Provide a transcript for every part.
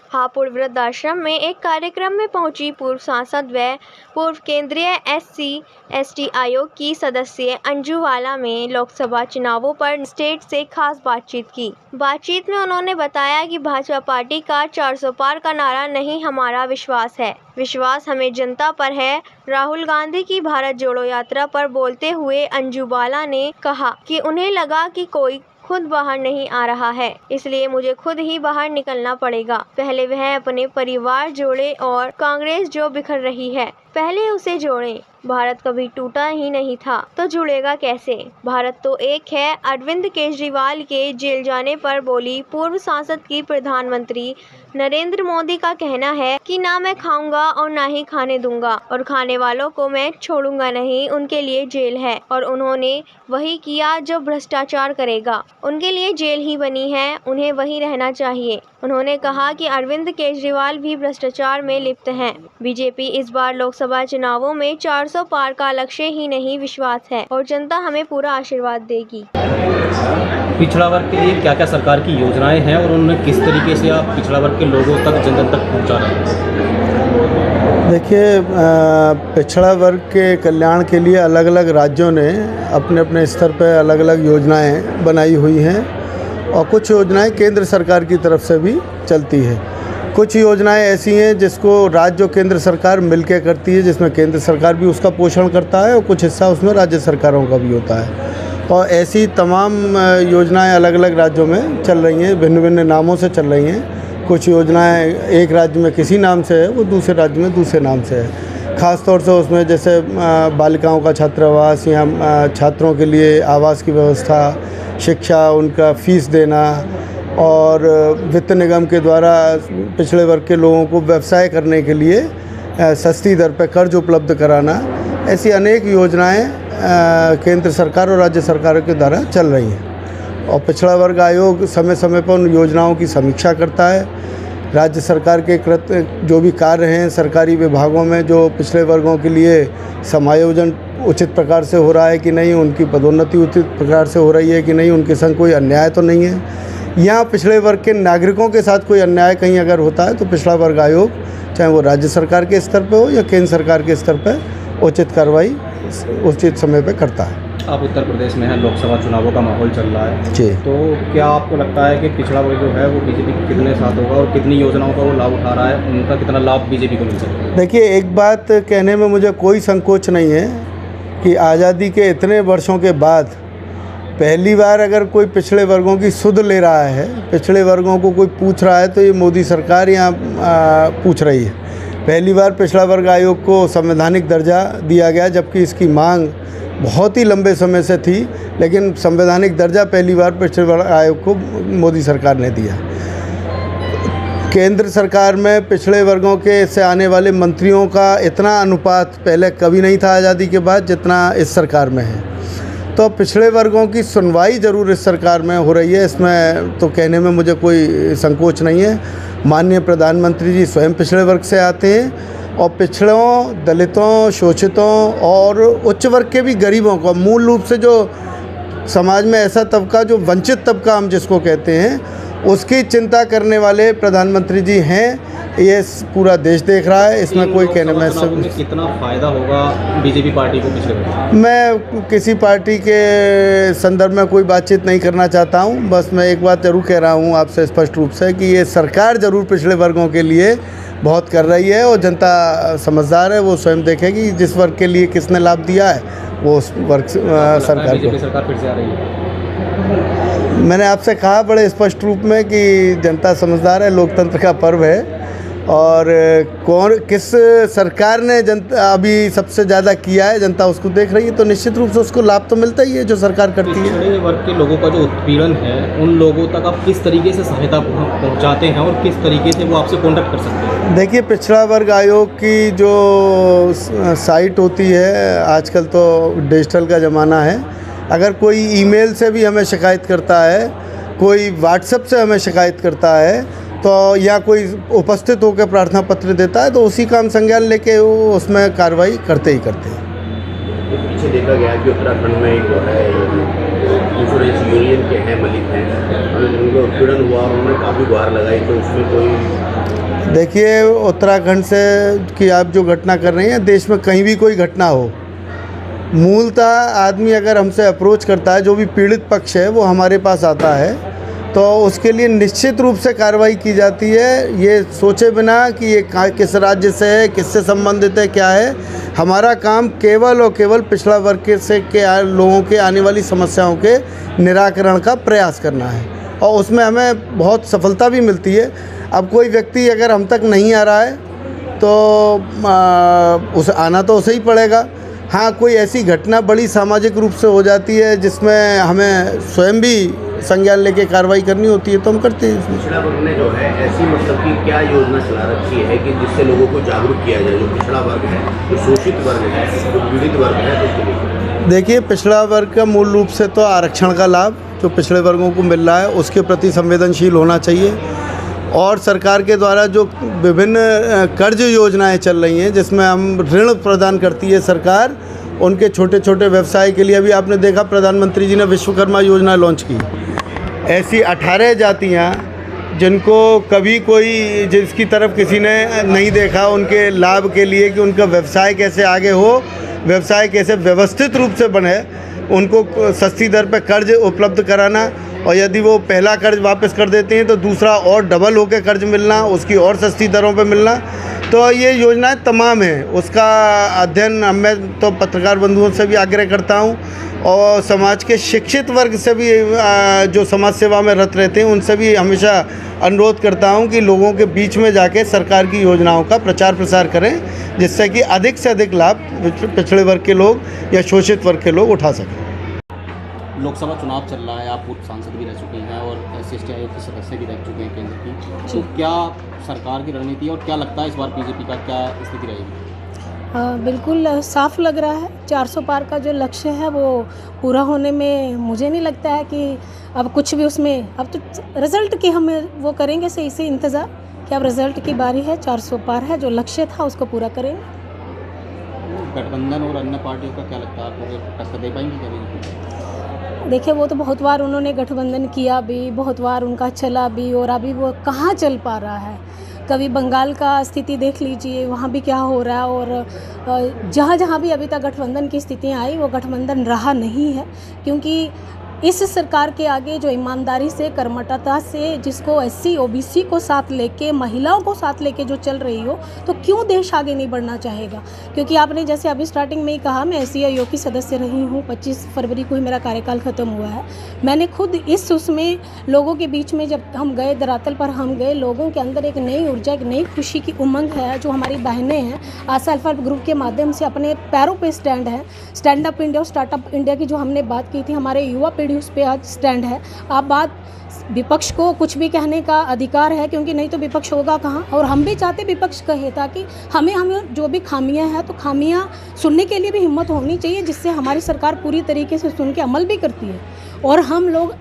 हापुड़ वृद्धाश्रम में एक कार्यक्रम में पहुंची पूर्व सांसद व पूर्व केंद्रीय SC/ST आयोग की सदस्य अंजू वाला में लोकसभा चुनावों पर स्टेट से खास बातचीत की। बातचीत में उन्होंने बताया कि भाजपा पार्टी का 400 पार का नारा नहीं, हमारा विश्वास है। विश्वास हमें जनता पर है। राहुल गांधी की भारत जोड़ो यात्रा पर बोलते हुए अंजू वाला ने कहा कि उन्हें लगा कि कोई खुद बाहर नहीं आ रहा है, इसलिए मुझे खुद ही बाहर निकलना पड़ेगा। पहले वह अपने परिवार जोड़े और कांग्रेस जो बिखर रही है पहले उसे जोड़ें। भारत कभी टूटा ही नहीं था तो जुड़ेगा कैसे? भारत तो एक है। अरविंद केजरीवाल के जेल जाने पर बोली पूर्व सांसद की प्रधानमंत्री नरेंद्र मोदी का कहना है कि ना मैं खाऊंगा और ना ही खाने दूंगा और खाने वालों को मैं छोड़ूंगा नहीं, उनके लिए जेल है और उन्होंने वही किया जो भ्रष्टाचार करेगा। उनके लिए जेल ही बनी है, उन्हें वही रहना चाहिए। उन्होंने कहा कि अरविंद केजरीवाल भी भ्रष्टाचार में लिप्त हैं। बीजेपी इस बार लोकसभा चुनावों में 400 पार का लक्ष्य ही नहीं, विश्वास है और जनता हमें पूरा आशीर्वाद देगी। पिछड़ा वर्ग के लिए क्या क्या सरकार की योजनाएं हैं और उन्हें किस तरीके से आप पिछड़ा वर्ग के लोगों तक जन जन तक पहुंचा रहे हैं? देखिए, पिछड़ा वर्ग के कल्याण के लिए अलग अलग राज्यों ने अपने अपने स्तर पर अलग अलग योजनाएं बनाई हुई हैं और कुछ योजनाएं केंद्र सरकार की तरफ से भी चलती है। कुछ योजनाएं ऐसी हैं जिसको राज्य और केंद्र सरकार मिलकर करती है, जिसमें केंद्र सरकार भी उसका पोषण करता है और कुछ हिस्सा उसमें राज्य सरकारों का भी होता है। और ऐसी तमाम योजनाएं अलग अलग राज्यों में चल रही हैं, भिन्न भिन्न नामों से चल रही हैं। कुछ योजनाएं एक राज्य में किसी नाम से है, वो दूसरे राज्य में दूसरे नाम से है। ख़ास तौर से उसमें जैसे बालिकाओं का छात्रावास या छात्रों के लिए आवास की व्यवस्था, शिक्षा, उनका फ़ीस देना और वित्त निगम के द्वारा पिछड़े वर्ग के लोगों को व्यवसाय करने के लिए सस्ती दर पर कर्ज उपलब्ध कराना, ऐसी अनेक योजनाएं केंद्र सरकार और राज्य सरकारों के द्वारा चल रही हैं। और पिछड़ा वर्ग आयोग समय समय पर उन योजनाओं की समीक्षा करता है। राज्य सरकार के जो भी कार्य हैं सरकारी विभागों में, जो पिछड़े वर्गों के लिए समायोजन उचित प्रकार से हो रहा है कि नहीं, उनकी पदोन्नति उचित प्रकार से हो रही है कि नहीं, उनके संग कोई अन्याय तो नहीं है। यहाँ पिछड़े वर्ग के नागरिकों के साथ कोई अन्याय कहीं अगर होता है तो पिछड़ा वर्ग आयोग, चाहे वो राज्य सरकार के स्तर पर हो या केंद्र सरकार के स्तर पर, उचित कार्रवाई उचित समय पर करता है। आप उत्तर प्रदेश में हैं, लोकसभा चुनावों का माहौल चल रहा है जी, तो क्या आपको लगता है कि पिछड़ा वर्ग जो है वो बीजेपी के कितने साथ होगा और कितनी योजनाओं का वो लाभ उठा रहा है, उनका कितना लाभ बीजेपी को मिल सकता है? देखिए, एक बात कहने में मुझे कोई संकोच नहीं है कि आज़ादी के इतने वर्षों के बाद पहली बार अगर कोई पिछड़े वर्गों की सुध ले रहा है, पिछड़े वर्गों को कोई पूछ रहा है, तो ये मोदी सरकार यहाँ पूछ रही है। पहली बार पिछड़ा वर्ग आयोग को संवैधानिक दर्जा दिया गया, जबकि इसकी मांग बहुत ही लंबे समय से थी, लेकिन संवैधानिक दर्जा पहली बार पिछड़े वर्ग आयोग को मोदी सरकार ने दिया। केंद्र सरकार में पिछड़े वर्गों के से आने वाले मंत्रियों का इतना अनुपात पहले कभी नहीं था आज़ादी के बाद, जितना इस सरकार में है। तो पिछड़े वर्गों की सुनवाई ज़रूर इस सरकार में हो रही है, इसमें तो कहने में मुझे कोई संकोच नहीं है। माननीय प्रधानमंत्री जी स्वयं पिछड़े वर्ग से आते हैं और पिछड़ों, दलितों, शोषितों और उच्च वर्ग के भी गरीबों को, मूल रूप से जो समाज में ऐसा तबका जो वंचित तबका हम जिसको कहते हैं, उसकी चिंता करने वाले प्रधानमंत्री जी हैं। ये पूरा देश देख रहा है, इसमें कोई कहने में सब कितना फ़ायदा होगा बीजेपी पार्टी को पिछड़े वर्ग? मैं किसी पार्टी के संदर्भ में कोई बातचीत नहीं करना चाहता हूं। बस मैं एक बात ज़रूर कह रहा हूं आपसे स्पष्ट रूप से कि ये सरकार ज़रूर पिछड़े वर्गों के लिए बहुत कर रही है और जनता समझदार है, वो स्वयं देखेगी जिस वर्ग के लिए किसने लाभ दिया है वो उस वर्ग सरकार को। सरकार फिर से आ रही है। मैंने आपसे कहा बड़े स्पष्ट रूप में कि जनता समझदार है, लोकतंत्र का पर्व है और कौन किस सरकार ने जनता अभी सबसे ज़्यादा किया है, जनता उसको देख रही है, तो निश्चित रूप से उसको लाभ तो मिलता ही है जो सरकार करती है। पिछड़े वर्ग के लोगों का जो उत्पीड़न है, उन लोगों तक आप किस तरीके से सहायता पहुंचाते हैं और किस तरीके से वो आपसे कॉन्टैक्ट कर सकते हैं? देखिए, पिछड़ा वर्ग आयोग की जो साइट होती है, आजकल तो डिजिटल का ज़माना है, अगर कोई ईमेल से भी हमें शिकायत करता है, कोई व्हाट्सएप से हमें शिकायत करता है, तो या कोई उपस्थित होकर प्रार्थना पत्र देता है, तो उसी का हम संज्ञान लेके वो उसमें कार्रवाई करते ही करते हैं। पीछे देखा गया कि उत्तराखंड में एक जो है इंश्योरेंस यूनियन के हैं मलिक हैं, उनको उत्पीड़न हुआ और उन्होंने काफ़ी गुहार लगाई, तो उसमें कोई देखिए, उत्तराखंड से कि आप जो घटना कर रही हैं, देश में कहीं भी कोई घटना हो, मूलतः आदमी अगर हमसे अप्रोच करता है, जो भी पीड़ित पक्ष है वो हमारे पास आता है, तो उसके लिए निश्चित रूप से कार्रवाई की जाती है, ये सोचे बिना कि ये किस राज्य से है, किससे संबंधित है, क्या है। हमारा काम केवल और केवल पिछड़ा वर्ग के लोगों के आने वाली समस्याओं के निराकरण का प्रयास करना है, और उसमें हमें बहुत सफलता भी मिलती है। अब कोई व्यक्ति अगर हम तक नहीं आ रहा है तो उसे आना तो उसे ही पड़ेगा। हाँ, कोई ऐसी घटना बड़ी सामाजिक रूप से हो जाती है जिसमें हमें स्वयं भी संज्ञान लेके कार्रवाई करनी होती है, तो हम करते हैं। पिछड़ा वर्ग ने जो है ऐसी मतलब कि क्या योजना चला रखी है कि जिससे लोगों को जागरूक किया जाए, जो पिछड़ा वर्ग है, जो शोषित वर्ग है, जो पीड़ित वर्ग है, तो उसके लिए? देखिए, पिछड़ा वर्ग का मूल रूप से तो आरक्षण का लाभ जो पिछड़े वर्गों को मिल रहा है उसके प्रति संवेदनशील होना चाहिए, और सरकार के द्वारा जो विभिन्न कर्ज योजनाएं चल रही हैं जिसमें हम ऋण प्रदान करती है सरकार, उनके छोटे छोटे व्यवसाय के लिए अभी आपने देखा प्रधानमंत्री जी ने विश्वकर्मा योजना लॉन्च की। ऐसी 18 जातियां जिनको कभी कोई जिसकी तरफ किसी ने नहीं देखा, उनके लाभ के लिए कि उनका व्यवसाय कैसे आगे हो, व्यवसाय कैसे व्यवस्थित रूप से बने, उनको सस्ती दर पर कर्ज उपलब्ध कराना, और यदि वो पहला कर्ज वापस कर देते हैं तो दूसरा और डबल होकर कर्ज मिलना, उसकी और सस्ती दरों पे मिलना। तो ये योजनाएं तमाम हैं, उसका अध्ययन मैं तो पत्रकार बंधुओं से भी आग्रह करता हूं, और समाज के शिक्षित वर्ग से भी जो समाज सेवा में रत रहते हैं उनसे भी हमेशा अनुरोध करता हूं कि लोगों के बीच में जाके सरकार की योजनाओं का प्रचार प्रसार करें, जिससे कि अधिक से अधिक लाभ पिछड़े वर्ग के लोग या शोषित वर्ग के लोग उठा सकें। लोकसभा चुनाव चल रहा है, आप पूर्व सांसद भी रह चुके हैं और SC/ST आयोग के सदस्य भी रह चुके हैं केंद्र की, तो क्या सरकार की रणनीति और क्या लगता है इस बार बीजेपी का क्या स्थिति रहेगी? बिल्कुल साफ लग रहा है। 400 पार का जो लक्ष्य है वो पूरा होने में मुझे नहीं लगता है कि अब कुछ भी उसमें, अब तो रिज़ल्ट की हमें वो करेंगे सही से इंतज़ार कि अब रिज़ल्ट की बारी है, 400 पार है, जो लक्ष्य था उसको पूरा करेंगे। गठबंधन और अन्य पार्टियों का क्या लगता है, आपको टक्कर दे पाएंगी क्या बीजेपी? देखिए, वो तो बहुत बार उन्होंने गठबंधन किया भी, बहुत बार उनका चला भी, और अभी वो कहाँ चल पा रहा है। कभी बंगाल का स्थिति देख लीजिए, वहाँ भी क्या हो रहा है, और जहाँ जहाँ भी अभी तक गठबंधन की स्थितियाँ आई वो गठबंधन रहा नहीं है, क्योंकि इस सरकार के आगे जो ईमानदारी से, कर्मठता से, जिसको SC OBC को साथ लेके, महिलाओं को साथ लेके जो चल रही हो, तो क्यों देश आगे नहीं बढ़ना चाहेगा। क्योंकि आपने जैसे अभी स्टार्टिंग में ही कहा, मैं SC आयोग की सदस्य रही हूँ, 25 फरवरी को ही मेरा कार्यकाल ख़त्म हुआ है। मैंने खुद उसमें लोगों के बीच में जब हम गए, धरातल पर हम गए, लोगों के अंदर एक नई ऊर्जा, एक नई खुशी की उमंग है। जो हमारी बहनें हैं आज सेल्फ हेल्प ग्रुप के माध्यम से अपने पैरों पर स्टैंड है, स्टैंड अप इंडिया और स्टार्टअप इंडिया की जो हमने बात की थी, हमारे युवा उस पे आज स्टैंड है। आप बात, विपक्ष को कुछ भी कहने का अधिकार है, क्योंकि नहीं तो विपक्ष होगा कहाँ, और हम भी चाहते विपक्ष कहे, ताकि हमें जो भी खामियां हैं तो खामियां सुनने के लिए भी हिम्मत होनी चाहिए, जिससे हमारी सरकार पूरी तरीके से सुन के अमल भी करती है। और हम लोग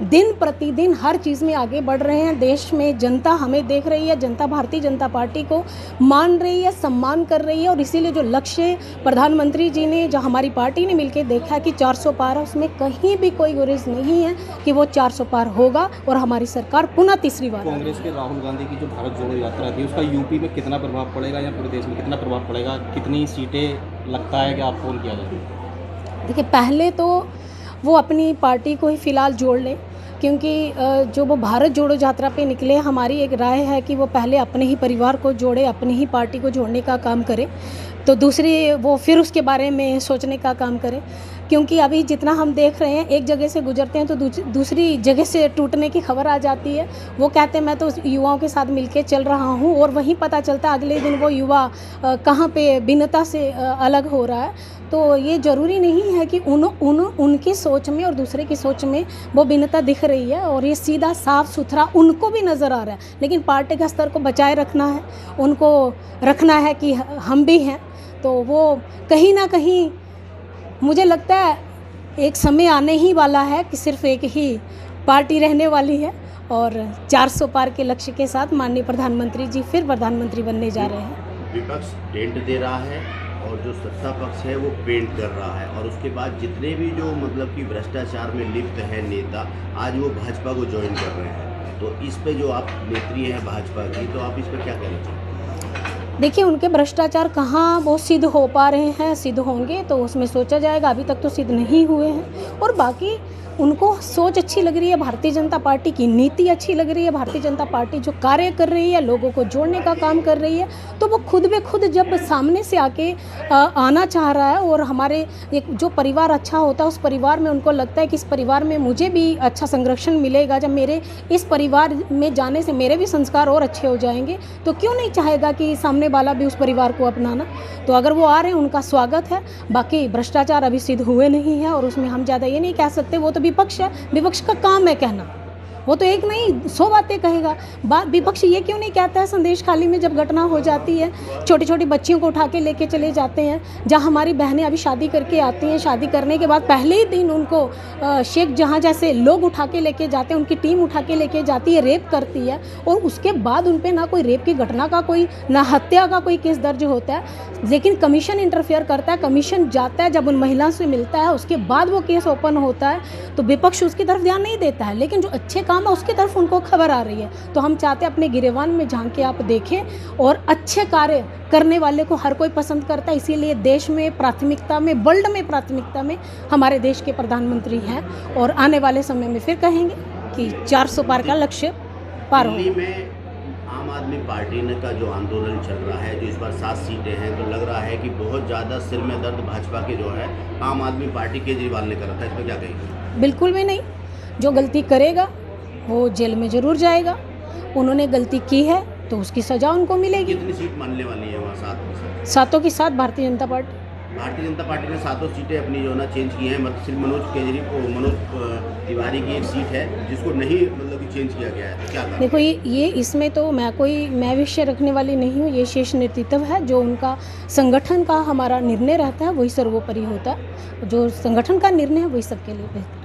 दिन प्रतिदिन हर चीज़ में आगे बढ़ रहे हैं। देश में जनता हमें देख रही है, जनता भारतीय जनता पार्टी को मान रही है, सम्मान कर रही है, और इसीलिए जो लक्ष्य प्रधानमंत्री जी ने, जो हमारी पार्टी ने मिलकर देखा कि 400 पार है, उसमें कहीं भी कोई गुरेज नहीं है कि वो 400 पार होगा और हमारी सरकार पुनः तीसरी बार। कांग्रेस के राहुल गांधी की जो भारत जोड़ो यात्रा थी, उसका यूपी में कितना प्रभाव पड़ेगा या पूरे देश में कितना प्रभाव पड़ेगा, कितनी सीटें लगता है कि आप कौन किया जाए? देखिए, पहले तो वो अपनी पार्टी को ही फ़िलहाल जोड़ लें, क्योंकि जो वो भारत जोड़ो यात्रा पे निकले, हमारी एक राय है कि वो पहले अपने ही परिवार को जोड़े, अपनी ही पार्टी को जोड़ने का काम करें, तो दूसरी वो फिर उसके बारे में सोचने का काम करें। क्योंकि अभी जितना हम देख रहे हैं, एक जगह से गुजरते हैं तो दूसरी जगह से टूटने की खबर आ जाती है। वो कहते हैं मैं तो युवाओं के साथ मिलके चल रहा हूँ, और वहीं पता चलता है अगले दिन वो युवा कहाँ पे भिन्नता से अलग हो रहा है। तो ये ज़रूरी नहीं है कि उनकी सोच में और दूसरे की सोच में वो भिन्नता दिख रही है, और ये सीधा साफ सुथरा उनको भी नज़र आ रहा है। लेकिन पार्टी का स्तर को बचाए रखना है, उनको रखना है कि हम भी हैं। तो वो कहीं ना कहीं मुझे लगता है एक समय आने ही वाला है कि सिर्फ एक ही पार्टी रहने वाली है, और 400 पार के लक्ष्य के साथ माननीय प्रधानमंत्री जी फिर प्रधानमंत्री बनने जा रहे हैं। विपक्ष टेंट दे रहा है और जो सत्ता पक्ष है वो पेंट कर रहा है, और उसके बाद जितने भी जो मतलब कि भ्रष्टाचार में लिप्त है नेता, आज वो भाजपा को ज्वाइन कर रहे हैं। तो इस पे जो आप नेत्री हैं भाजपा की, तो आप इस पर क्या कहना चाहेंगे? देखिए, उनके भ्रष्टाचार कहाँ वो सिद्ध हो पा रहे हैं, सिद्ध होंगे तो उसमें सोचा जाएगा, अभी तक तो सिद्ध नहीं हुए हैं। और बाकी उनको सोच अच्छी लग रही है, भारतीय जनता पार्टी की नीति अच्छी लग रही है, भारतीय जनता पार्टी जो कार्य कर रही है, लोगों को जोड़ने का काम कर रही है, तो वो खुद ब खुद जब सामने से आके आना चाह रहा है और हमारे एक जो परिवार अच्छा होता है उस परिवार में उनको लगता है कि इस परिवार में मुझे भी अच्छा संरक्षण मिलेगा, जब मेरे इस परिवार में जाने से मेरे भी संस्कार और अच्छे हो जाएंगे, तो क्यों नहीं चाहेगा कि सामने वाला भी उस परिवार को अपनाना। तो अगर वो आ रहे हैं उनका स्वागत है। बाकी भ्रष्टाचार अभी सिद्ध हुए नहीं है और उसमें हम ज़्यादा ये नहीं कह सकते, वो तो विपक्ष है, विपक्ष का काम है कहना, वो तो एक नहीं 100 बातें कहेगा। विपक्ष ये क्यों नहीं कहता है संदेश खाली में जब घटना हो जाती है, छोटी छोटी बच्चियों को उठा के लेके चले जाते हैं, जहाँ हमारी बहनें अभी शादी करके आती हैं, शादी करने के बाद पहले ही दिन उनको शेख जहाँ जैसे लोग उठा के लेके जाते हैं, उनकी टीम उठा के लेके जाती है, रेप करती है, और उसके बाद उन पर ना कोई रेप की घटना का कोई ना हत्या का कोई केस दर्ज होता है, लेकिन कमीशन इंटरफेयर करता है, कमीशन जाता है जब उन महिलाओं से मिलता है, उसके बाद वो केस ओपन होता है, तो विपक्ष उसकी तरफ ध्यान नहीं देता है, लेकिन जो अच्छे काम है उसकी तरफ उनको खबर आ रही है। तो हम चाहते हैं अपने गिरेबान में झांक के आप देखें, और अच्छे कार्य करने वाले को हर कोई पसंद करता है, इसीलिए देश में प्राथमिकता में, वर्ल्ड में प्राथमिकता में हमारे देश के प्रधानमंत्री हैं, और आने वाले समय में फिर कहेंगे कि 400 पार का लक्ष्य पार हो। दिल्ली में आम आदमी पार्टी ने का जो आंदोलन चल रहा है, जो इस बार 7 सीटें हैं, तो लग रहा है कि बहुत ज़्यादा सिर में दर्द भाजपा के जो है आम आदमी पार्टी केजरीवाल ने कर रखा है, इस पर क्या कहेंगे? बिल्कुल भी नहीं। जो गलती करेगा वो जेल में ज़रूर जाएगा, उन्होंने गलती की है तो उसकी सज़ा उनको मिलेगी। कितनी सीट मानने वाली है वहाँ? 7 में से 7 की 7 भारतीय जनता पार्टी। भारतीय जनता पार्टी ने 7 सीटें अपनी जो है ना चेंज की हैं, मतलब सिर्फ मनोज तिवारी की एक सीट है जिसको नहीं मतलब कि चेंज किया गया है, तो क्या? देखो, ये इसमें तो मैं विषय रखने वाली नहीं हूँ, ये शीर्ष नेतृत्व है, जो उनका संगठन का हमारा निर्णय रहता है वही सर्वोपरि होता है, जो संगठन का निर्णय है वही सबके लिए बेहतर।